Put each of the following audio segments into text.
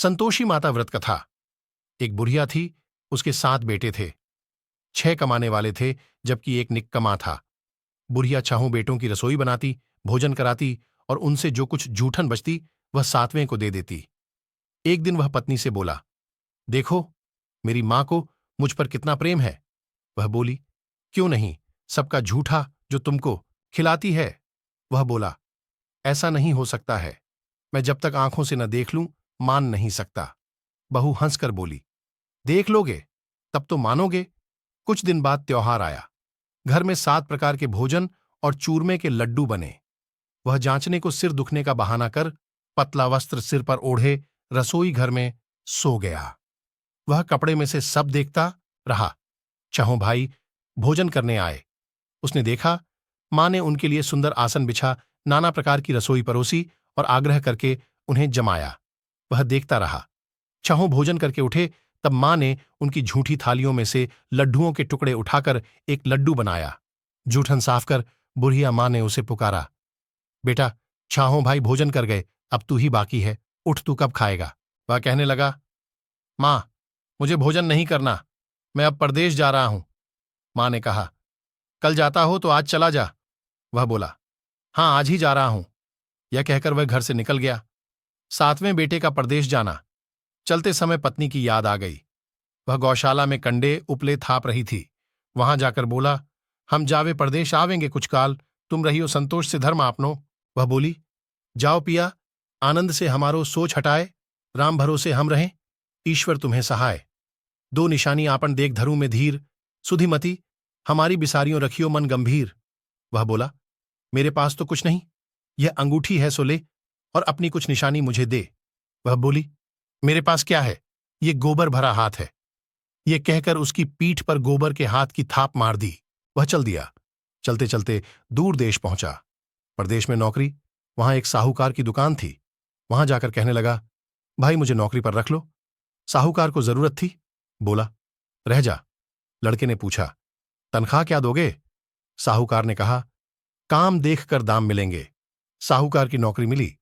संतोषी माता व्रत कथा। एक बुढ़िया थी, उसके 7 बेटे थे। 6 कमाने वाले थे, जबकि एक निक्कमा था। बुढ़िया 6 बेटों की रसोई बनाती, भोजन कराती और उनसे जो कुछ जूठन बचती वह 7वें को दे देती। एक दिन वह पत्नी से बोला, देखो, मेरी मां को मुझ पर कितना प्रेम है। वह बोली, क्यों नहीं, सबका झूठा जो तुमको खिलाती है। वह बोला, ऐसा नहीं हो सकता है, मैं जब तक आंखों से न देख लूं मान नहीं सकता। बहू हंसकर बोली, देख लोगे तब तो मानोगे। कुछ दिन बाद त्योहार आया। घर में 7 प्रकार के भोजन और चूरमे के लड्डू बने। वह जांचने को सिर दुखने का बहाना कर पतला वस्त्र सिर पर ओढ़े रसोई घर में सो गया। वह कपड़े में से सब देखता रहा। 6 भाई भोजन करने आए। उसने देखा, मां ने उनके लिए सुंदर आसन बिछा नाना प्रकार की रसोई परोसी और आग्रह करके उन्हें जमाया। वह देखता रहा। 6 भोजन करके उठे तब मां ने उनकी झूठी थालियों में से लड्डुओं के टुकड़े उठाकर एक लड्डू बनाया। जूठन साफ कर बुढ़िया मां ने उसे पुकारा, बेटा, 6 भाई भोजन कर गए, अब तू ही बाकी है, उठ, तू कब खाएगा। वह कहने लगा, मां, मुझे भोजन नहीं करना, मैं अब परदेश जा रहा हूं। मां ने कहा, कल जाता हो तो आज चला जा। वह बोला, हां, आज ही जा रहा हूं। यह कहकर वह घर से निकल गया। 7वें बेटे का परदेश जाना। चलते समय पत्नी की याद आ गई। वह गौशाला में कंडे उपले थाप रही थी। वहां जाकर बोला, हम जावे परदेश आवेंगे कुछ काल, तुम रहियो संतोष से धर्म आपनो। वह बोली, जाओ पिया, आनंद से हमारो सोच हटाए, राम भरोसे हम रहें, ईश्वर तुम्हें सहाय। 2 निशानी आपन देख धरू में धीर, सुधिमती हमारी बिसारियों रखियो मन गंभीर। वह बोला, मेरे पास तो कुछ नहीं, यह अंगूठी है सो ले, और अपनी कुछ निशानी मुझे दे। वह बोली, मेरे पास क्या है, ये गोबर भरा हाथ है। ये कहकर उसकी पीठ पर गोबर के हाथ की थाप मार दी। वह चल दिया। चलते चलते दूर देश पहुंचा। परदेश में नौकरी। वहां एक साहूकार की दुकान थी। वहां जाकर कहने लगा, भाई मुझे नौकरी पर रख लो। साहूकार को जरूरत थी। बोला, रह जा। लड़के ने पूछा, तनख्वाह क्या दोगे। साहूकार ने कहा, काम देखकर दाम मिलेंगे। साहूकार की नौकरी मिली।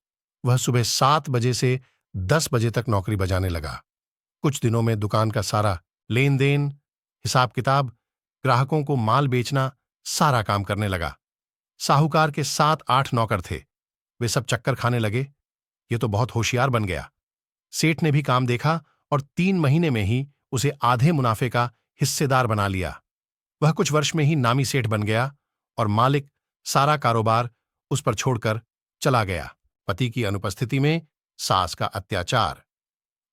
वह सुबह 7 बजे से 10 बजे तक नौकरी बजाने लगा। कुछ दिनों में दुकान का सारा लेन देन, हिसाब किताब, ग्राहकों को माल बेचना, सारा काम करने लगा। साहूकार के 7-8 नौकर थे। वे सब चक्कर खाने लगे, ये तो बहुत होशियार बन गया। सेठ ने भी काम देखा और 3 महीने में ही उसे आधे मुनाफे का हिस्सेदार बना लिया। वह कुछ वर्ष में ही नामी सेठ बन गया और मालिक सारा कारोबार उस पर छोड़कर चला गया। पति की अनुपस्थिति में सास का अत्याचार।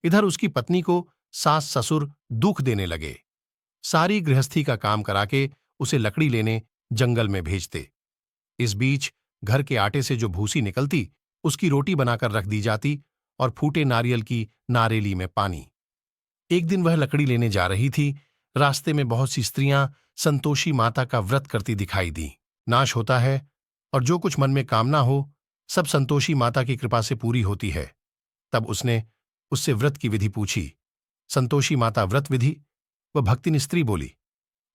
इधर उसकी पत्नी को सास ससुर दुख देने लगे। सारी गृहस्थी का काम कराके उसे लकड़ी लेने जंगल में भेजते। इस बीच घर के आटे से जो भूसी निकलती उसकी रोटी बनाकर रख दी जाती और फूटे नारियल की नारेली में पानी। एक दिन वह लकड़ी लेने जा रही थी। रास्ते में बहुत सी स्त्रियां संतोषी माता का व्रत करती दिखाई दी। नाश होता है और जो कुछ मन में कामना हो सब संतोषी माता की कृपा से पूरी होती है। तब उसने उससे व्रत की विधि पूछी। संतोषी माता व्रत विधि। वह भक्तिनी स्त्री बोली,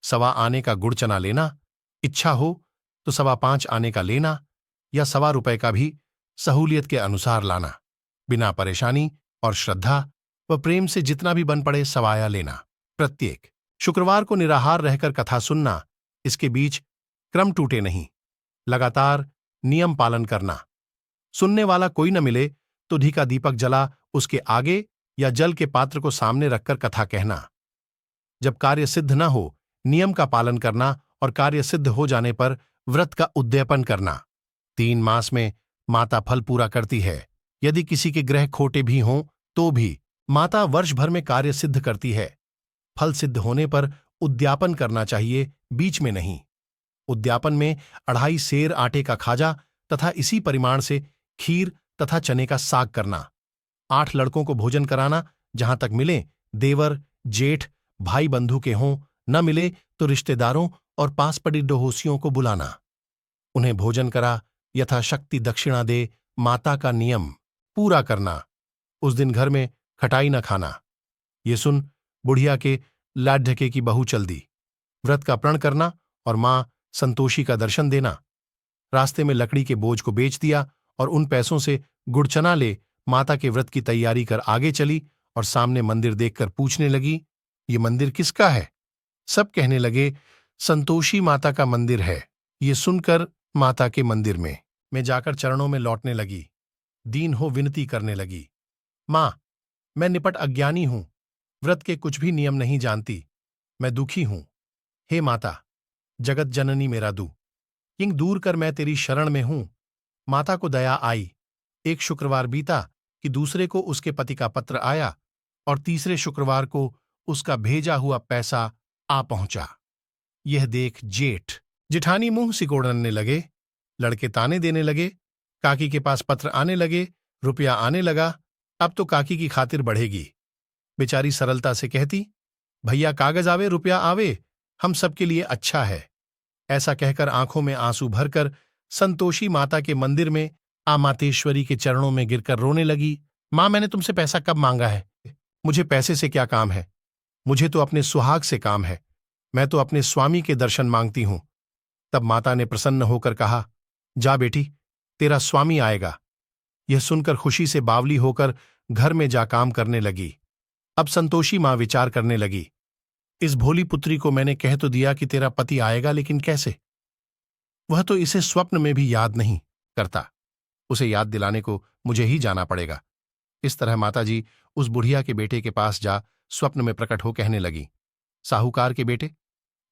1.25 आने का गुड़ चना लेना, इच्छा हो तो 5.25 आने का लेना, या 1.25 रुपए का भी सहूलियत के अनुसार लाना। बिना परेशानी और श्रद्धा व प्रेम से जितना भी बन पड़े सवाया लेना। प्रत्येक शुक्रवार को निराहार रहकर कथा सुनना। इसके बीच क्रम टूटे नहीं, लगातार नियम पालन करना। सुनने वाला कोई न मिले तो ढीका दीपक जला उसके आगे या जल के पात्र को सामने रखकर कथा कहना। जब कार्य सिद्ध न हो, नियम का पालन करना और कार्य सिद्ध हो जाने पर व्रत का उद्यापन करना। 3 मास में माता फल पूरा करती है। यदि किसी के ग्रह खोटे भी हों तो भी माता वर्ष भर में कार्य सिद्ध करती है। फल सिद्ध होने पर उद्यापन करना चाहिए, बीच में नहीं। उद्यापन में 2.5 सेर आटे का खाजा तथा इसी परिमाण से खीर तथा चने का साग करना। 8 लड़कों को भोजन कराना, जहां तक मिले देवर, जेठ, भाई बंधु के हों, न मिले तो रिश्तेदारों और पास पड़ी डोहोसियों को बुलाना। उन्हें भोजन करा, यथाशक्ति दक्षिणा दे, माता का नियम पूरा करना। उस दिन घर में खटाई न खाना। ये सुन बुढ़िया के लाड्ढके की बहू चल दी। व्रत का प्रण करना और मां संतोषी का दर्शन देना। रास्ते में लकड़ी के बोझ को बेच दिया और उन पैसों से गुड़चना ले माता के व्रत की तैयारी कर आगे चली और सामने मंदिर देखकर पूछने लगी, ये मंदिर किसका है? सब कहने लगे, संतोषी माता का मंदिर है। ये सुनकर माता के मंदिर में मैं जाकर चरणों में लौटने लगी, दीन हो विनती करने लगी, मां, मैं निपट अज्ञानी हूं, व्रत के कुछ भी नियम नहीं जानती, मैं दुखी हूं। हे माता, जगत जननी मेरा दू किंग दूर कर मैं तेरी शरण में हूं। माता को दया आई। एक शुक्रवार बीता कि दूसरे को उसके पति का पत्र आया और तीसरे शुक्रवार को उसका भेजा हुआ पैसा आ पहुंचा। यह देख जेठ जिठानी मुंह सिकोड़ने लगे, लड़के ताने देने लगे, काकी के पास पत्र आने लगे, रुपया आने लगा, अब तो काकी की खातिर बढ़ेगी। बेचारी सरलता से कहती, भैया कागज आवे रुपया आवे, हम सबके लिए अच्छा है। ऐसा कहकर आंखों में आंसू भरकर संतोषी माता के मंदिर में मातेश्वरी के चरणों में गिरकर रोने लगी, मां, मैंने तुमसे पैसा कब मांगा है? मुझे पैसे से क्या काम है? मुझे तो अपने सुहाग से काम है। मैं तो अपने स्वामी के दर्शन मांगती हूं। तब माता ने प्रसन्न होकर कहा, जा बेटी, तेरा स्वामी आएगा। यह सुनकर खुशी से बावली होकर घर में जा काम करने लगी। अब संतोषी मां विचार करने लगी, इस भोली पुत्री को मैंने कह तो दिया कि तेरा पति आएगा, लेकिन कैसे? वह तो इसे स्वप्न में भी याद नहीं करता। उसे याद दिलाने को मुझे ही जाना पड़ेगा। इस तरह माताजी उस बुढ़िया के बेटे के पास जा स्वप्न में प्रकट हो कहने लगी, साहूकार के बेटे,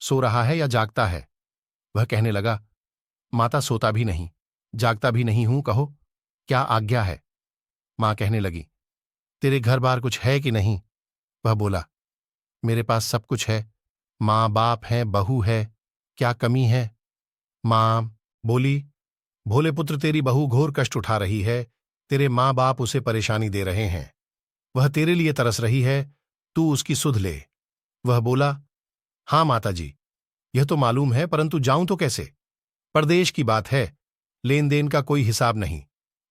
सो रहा है या जागता है? वह कहने लगा, माता, सोता भी नहीं, जागता भी नहीं हूं, कहो क्या आज्ञा है? मां कहने लगी, तेरे घर बार कुछ है कि नहीं? वह बोला, मेरे पास सब कुछ है, मां बाप है, बहू है, क्या कमी है? मां बोली, भोले पुत्र, तेरी बहू घोर कष्ट उठा रही है, तेरे मां बाप उसे परेशानी दे रहे हैं, वह तेरे लिए तरस रही है, तू उसकी सुध ले। वह बोला, हां माताजी, यह तो मालूम है, परंतु जाऊं तो कैसे? परदेश की बात है, लेन देन का कोई हिसाब नहीं,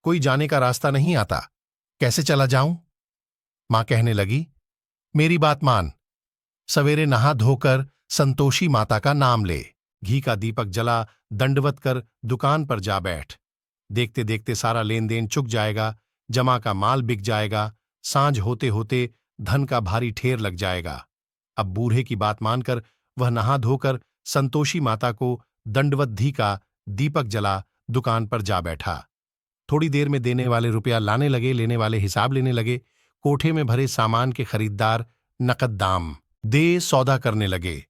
कोई जाने का रास्ता नहीं आता, कैसे चला जाऊं? मां कहने लगी, मेरी बात मान, सवेरे नहा धोकर संतोषी माता का नाम ले, घी का दीपक जला दंडवत कर दुकान पर जा बैठ। देखते देखते सारा लेन देन चुक जाएगा, जमा का माल बिक जाएगा, सांझ होते होते धन का भारी ठेर लग जाएगा। अब बूढ़े की बात मानकर वह नहा धोकर संतोषी माता को दंडवत घी का दीपक जला दुकान पर जा बैठा। थोड़ी देर में देने वाले रुपया लाने लगे, लेने वाले हिसाब लेने लगे, कोठे में भरे सामान के खरीदार नकद दाम दे सौदा करने लगे।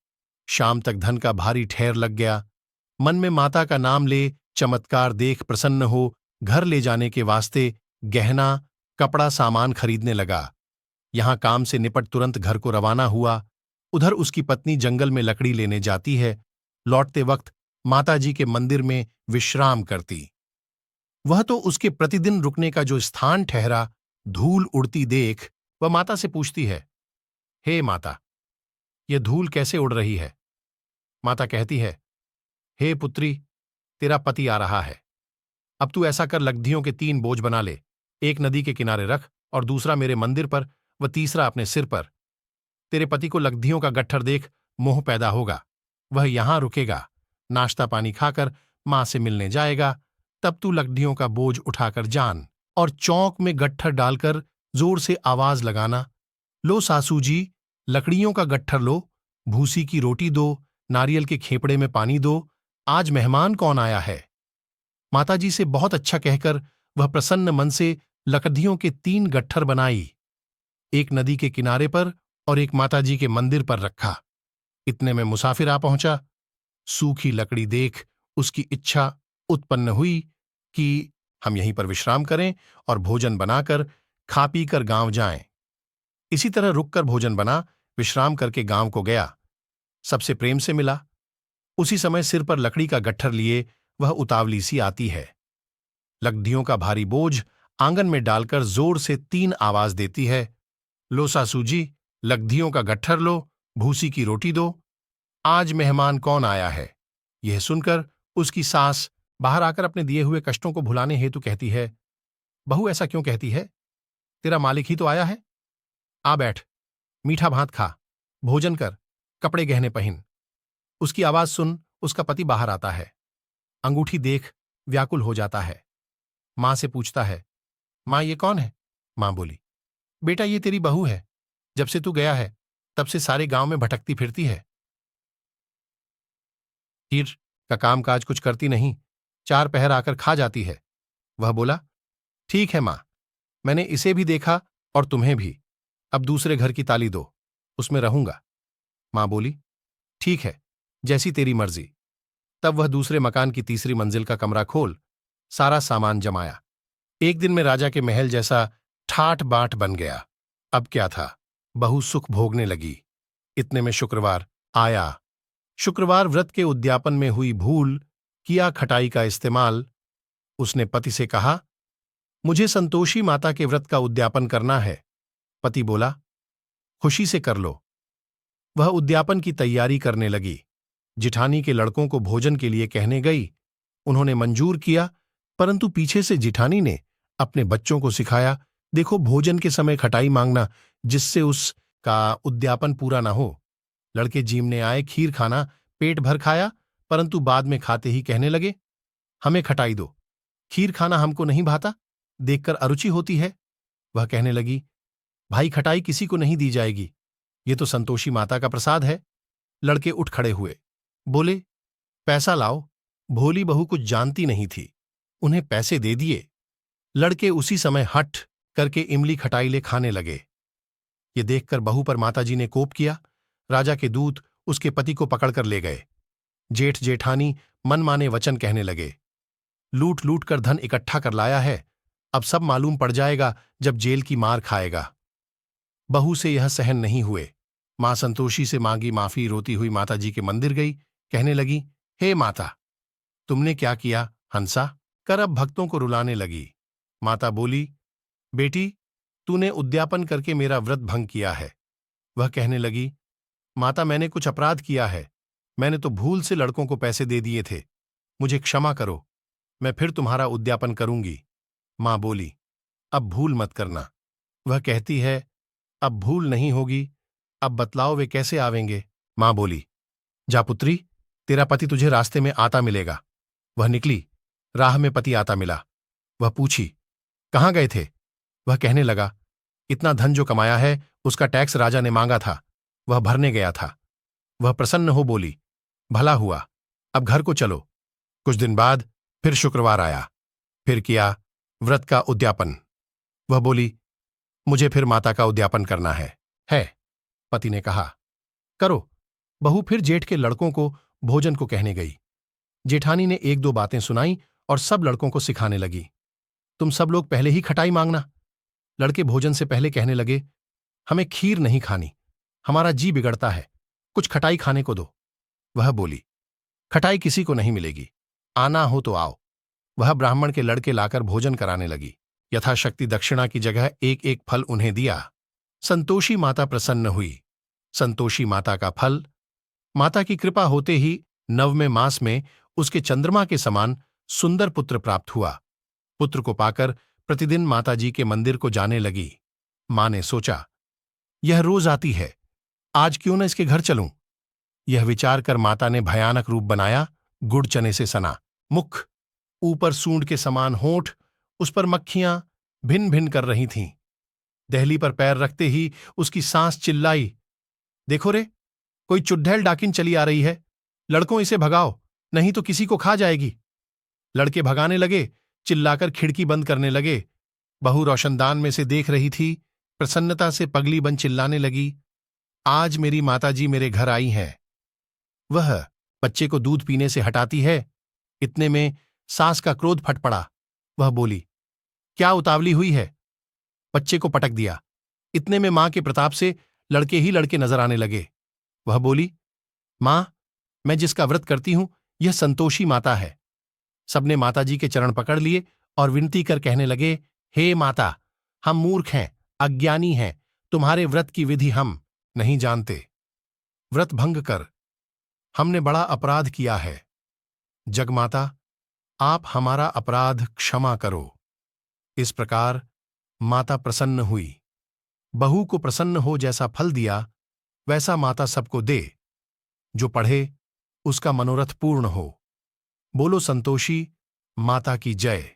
शाम तक धन का भारी ठेर लग गया। मन में माता का नाम ले, चमत्कार देख प्रसन्न हो घर ले जाने के वास्ते गहना कपड़ा सामान खरीदने लगा। यहां काम से निपट तुरंत घर को रवाना हुआ। उधर उसकी पत्नी जंगल में लकड़ी लेने जाती है, लौटते वक्त माताजी के मंदिर में विश्राम करती। वह तो उसके प्रतिदिन रुकने का जो स्थान ठहरा, धूल उड़ती देख वह माता से पूछती है, हे माता, यह धूल कैसे उड़ रही है? माता कहती है, हे पुत्री, तेरा पति आ रहा है। अब तू ऐसा कर, लकड़ियों के 3 बोझ बना ले, एक नदी के किनारे रख और दूसरा मेरे मंदिर पर व तीसरा अपने सिर पर। तेरे पति को लकड़ियों का गट्ठर देख मोह पैदा होगा, वह यहां रुकेगा, नाश्ता पानी खाकर मां से मिलने जाएगा, तब तू लकड़ियों का बोझ उठाकर जान और चौक में गट्ठर डालकर जोर से आवाज लगाना, लो सासू जी, लकड़ियों का गट्ठर लो, भूसी की रोटी दो, नारियल के खेपड़े में पानी दो, आज मेहमान कौन आया है? माताजी से बहुत अच्छा कहकर वह प्रसन्न मन से लकड़ियों के 3 गट्ठर बनाई, एक नदी के किनारे पर और एक माताजी के मंदिर पर रखा। इतने में मुसाफिर आ पहुंचा। सूखी लकड़ी देख उसकी इच्छा उत्पन्न हुई कि हम यहीं पर विश्राम करें और भोजन बनाकर खा पी कर गांव जाएं। इसी तरह रुककर भोजन बना, विश्राम करके गांव को गया, सबसे प्रेम से मिला। उसी समय सिर पर लकड़ी का गट्ठर लिए वह उतावली सी आती है। लकड़ियों का भारी बोझ आंगन में डालकर जोर से 3 आवाज देती है, लो सासू जी, लकड़ियों का गट्ठर लो, भूसी की रोटी दो, आज मेहमान कौन आया है? यह सुनकर उसकी सास बाहर आकर अपने दिए हुए कष्टों को भुलाने हेतु कहती है, बहू ऐसा क्यों कहती है? तेरा मालिक ही तो आया है। आ बैठ, मीठा भात खा, भोजन कर, कपड़े गहने पहन। उसकी आवाज सुन उसका पति बाहर आता है। अंगूठी देख व्याकुल हो जाता है। मां से पूछता है, मां, ये कौन है? मां बोली, बेटा ये तेरी बहू है। जब से तू गया है तब से सारे गांव में भटकती फिरती है। खीर का कामकाज कुछ करती नहीं, चार पहर आकर खा जाती है। वह बोला, ठीक है मां, मैंने इसे भी देखा और तुम्हें भी। अब दूसरे घर की ताली दो, उसमें रहूंगा। मां बोली, ठीक है, जैसी तेरी मर्जी। तब वह दूसरे मकान की तीसरी मंजिल का कमरा खोल सारा सामान जमाया। एक दिन में राजा के महल जैसा ठाठ बाट बन गया। अब क्या था, बहू सुख भोगने लगी। इतने में शुक्रवार आया। शुक्रवार व्रत के उद्यापन में हुई भूल, किया खटाई का इस्तेमाल। उसने पति से कहा, मुझे संतोषी माता के व्रत का उद्यापन करना है। पति बोला, खुशी से कर लो। वह उद्यापन की तैयारी करने लगी। जिठानी के लड़कों को भोजन के लिए कहने गई। उन्होंने मंजूर किया, परंतु पीछे से जिठानी ने अपने बच्चों को सिखाया, देखो भोजन के समय खटाई मांगना, जिससे उसका उद्यापन पूरा ना हो। लड़के जीमने आए, खीर खाना पेट भर खाया, परंतु बाद में खाते ही कहने लगे, हमें खटाई दो, खीर खाना हमको नहीं भाता, देखकर अरुचि होती है। वह कहने लगी, भाई खटाई किसी को नहीं दी जाएगी, ये तो संतोषी माता का प्रसाद है। लड़के उठ खड़े हुए, बोले, पैसा लाओ। भोली बहू कुछ जानती नहीं थी, उन्हें पैसे दे दिए। लड़के उसी समय हठ करके इमली खटाई ले खाने लगे। ये देखकर बहू पर माताजी ने कोप किया। राजा के दूत उसके पति को पकड़कर ले गए। जेठ जेठानी मनमाने वचन कहने लगे, लूट लूट कर धन इकट्ठा कर लाया है, अब सब मालूम पड़ जाएगा जब जेल की मार खाएगा। बहू से यह सहन नहीं हुए। मां संतोषी से मांगी माफी, रोती हुई माताजी के मंदिर गई। कहने लगी, हे माता, तुमने क्या किया, हंसा कर अब भक्तों को रुलाने लगी। माता बोली, बेटी, तूने उद्यापन करके मेरा व्रत भंग किया है। वह कहने लगी, माता, मैंने कुछ अपराध किया है, मैंने तो भूल से लड़कों को पैसे दे दिए थे, मुझे क्षमा करो, मैं फिर तुम्हारा उद्यापन करूंगी। मां बोली, अब भूल मत करना। वह कहती है, अब भूल नहीं होगी, अब बतलाओ वे कैसे आवेंगे। मां बोली, जा पुत्री, तेरा पति तुझे रास्ते में आता मिलेगा। वह निकली, राह में पति आता मिला। वह पूछी, कहाँ गए थे। वह कहने लगा, इतना धन जो कमाया है उसका टैक्स राजा ने मांगा था, वह भरने गया था। वह प्रसन्न हो बोली, भला हुआ, अब घर को चलो। कुछ दिन बाद फिर शुक्रवार आया, फिर किया व्रत का उद्यापन। वह बोली, मुझे फिर माता का उद्यापन करना है। पति ने कहा, करो। बहू फिर जेठ के लड़कों को भोजन को कहने गई। जेठानी ने एक दो बातें सुनाई और सब लड़कों को सिखाने लगी, तुम सब लोग पहले ही खटाई मांगना। लड़के भोजन से पहले कहने लगे, हमें खीर नहीं खानी, हमारा जी बिगड़ता है, कुछ खटाई खाने को दो। वह बोली, खटाई किसी को नहीं मिलेगी, आना हो तो आओ। वह ब्राह्मण के लड़के लाकर भोजन कराने लगी। यथाशक्ति दक्षिणा की जगह एक एक फल उन्हें दिया। संतोषी माता प्रसन्न हुई। संतोषी माता का फल, माता की कृपा होते ही नववें मास में उसके चंद्रमा के समान सुंदर पुत्र प्राप्त हुआ। पुत्र को पाकर प्रतिदिन माताजी के मंदिर को जाने लगी। मां ने सोचा, यह रोज आती है, आज क्यों न इसके घर चलूं। यह विचार कर माता ने भयानक रूप बनाया, गुड़ चने से सना मुख, ऊपर सूंड के समान होंठ, उस पर मक्खियां भिन भिन कर रही थीं। दहली पर पैर रखते ही उसकी सांस चिल्लाई, देखो रे, कोई चुड़ैल डाकिन चली आ रही है, लड़कों इसे भगाओ, नहीं तो किसी को खा जाएगी। लड़के भगाने लगे, चिल्लाकर खिड़की बंद करने लगे। बहू रोशनदान में से देख रही थी, प्रसन्नता से पगली बन चिल्लाने लगी, आज मेरी माताजी मेरे घर आई हैं। वह बच्चे को दूध पीने से हटाती है। इतने में सास का क्रोध फट पड़ा। वह बोली, क्या उतावली हुई है। बच्चे को पटक दिया। इतने में मां के प्रताप से लड़के ही लड़के नजर आने लगे। वह बोली, मां, मैं जिसका व्रत करती हूं यह संतोषी माता है। सबने माताजी के चरण पकड़ लिए और विनती कर कहने लगे, हे माता, हम मूर्ख हैं, अज्ञानी हैं, तुम्हारे व्रत की विधि हम नहीं जानते। व्रत भंग कर, हमने बड़ा अपराध किया है। जगमाता, आप हमारा अपराध क्षमा करो। इस प्रकार माता प्रसन्न हुई। बहू को प्रसन्न हो जैसा फल दिया वैसा माता सबको दे। जो पढ़े उसका मनोरथ पूर्ण हो। बोलो संतोषी माता की जय।